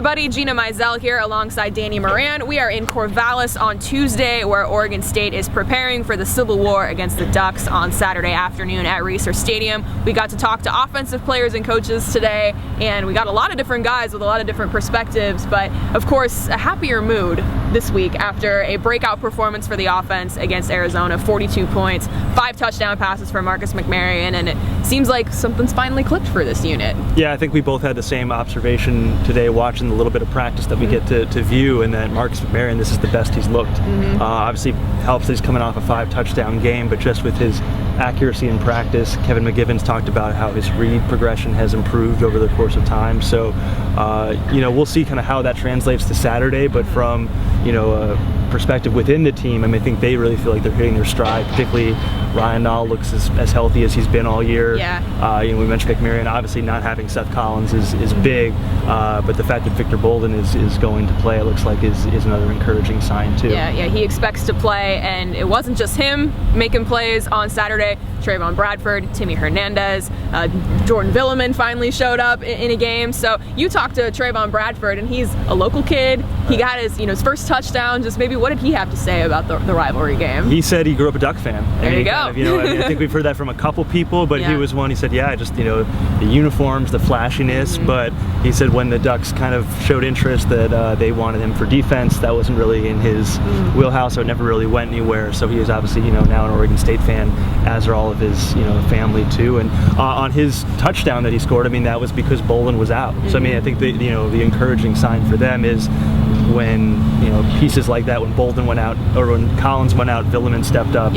everybody, Gina Mizell here alongside Danny Moran. We are in Corvallis on Tuesday, where Oregon State is preparing for the Civil War against the Ducks on Saturday afternoon at Reser Stadium. We got to talk to offensive players and coaches today, and we got a lot of different guys with a lot of different perspectives, but of course a happier mood this week after a breakout performance for the offense against Arizona. 42 points, 5 touchdown passes for Marcus McMaryion, and it seems like something's finally clicked for this unit. Yeah, I think we both had the same observation today watching the little bit of practice that we get to view, and that Marcus McMaryion, this is the best he's looked. Obviously helps that he's coming off a 5 touchdown game, but just with his accuracy in practice, Kevin McGivens talked about how his read progression has improved over the course of time. So, we'll see kind of how that translates to Saturday, but from, a perspective within the team, I think they really feel like they're hitting their stride. Particularly Ryan Nall looks as healthy as he's been all year. Yeah. We mentioned McMaryion, obviously not having Seth Collins is big, but the fact that Victor Bolden is going to play, it looks like is another encouraging sign too. Yeah, he expects to play, and it wasn't just him making plays on Saturday. Trayvon Bradford, Timmy Hernandez, Jordan Villeman finally showed up in a game. So you talked to Trayvon Bradford, and he's a local kid. He got his first touchdown. Just maybe what did he have to say about the rivalry game? He said he grew up a Duck fan. There you go. I think we've heard that from a couple people, but he was one. He said, just the uniforms, the flashiness. But he said when the Ducks kind of showed interest that they wanted him for defense, that wasn't really in his wheelhouse, so it never really went anywhere. So he is obviously now an Oregon State fan, as are all of his family too. And on his touchdown that he scored, that was because Bolden was out. So I think the encouraging sign for them is when pieces like that, when Bolden went out, or when Collins went out, Villeman stepped up.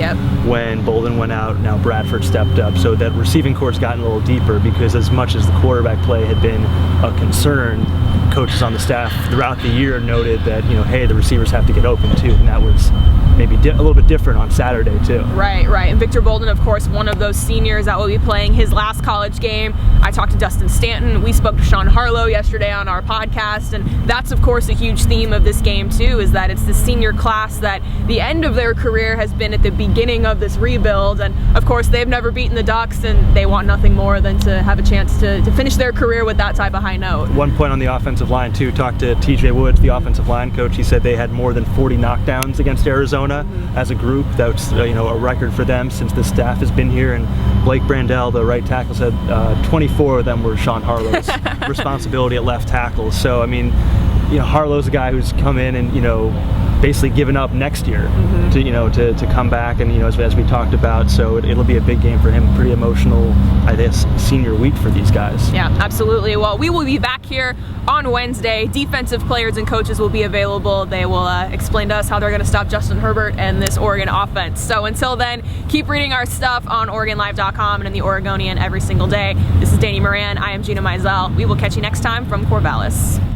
When Bolden went out, now Bradford stepped up. So that receiving corps gotten a little deeper, because as much as the quarterback play had been a concern, coaches on the staff throughout the year noted that hey, the receivers have to get open too, and that was maybe a little bit different on Saturday too. Right. And Victor Bolden, of course, one of those seniors that will be playing his last college game. I talked to Dustin Stanton. We spoke to Sean Harlow yesterday on our podcast, and that's of course a huge theme of this game too, is that it's the senior class that the end of their career has been at the beginning of this rebuild, and of course they've never beaten the Ducks, and they want nothing more than to have a chance to finish their career with that type of high note. One point on the offensive line too, talked to TJ Woods, the offensive line coach. He said they had more than 40 knockdowns against Arizona as a group. That's a record for them since the staff has been here. And Blake Brandell, the right tackle, said 24 of them were Sean Harlow's responsibility at left tackle. So Harlow's a guy who's come in and basically given up next year to come back, and as we talked about. So it'll be a big game for him. Pretty emotional, I guess, senior week for these guys. Yeah, absolutely. Well, we will be back here on Wednesday. Defensive players and coaches will be available. They will explain to us how they're going to stop Justin Herbert and this Oregon offense. So until then, keep reading our stuff on OregonLive.com and in the Oregonian every single day. This is Danny Moran. I am Gina Mizell. We will catch you next time from Corvallis.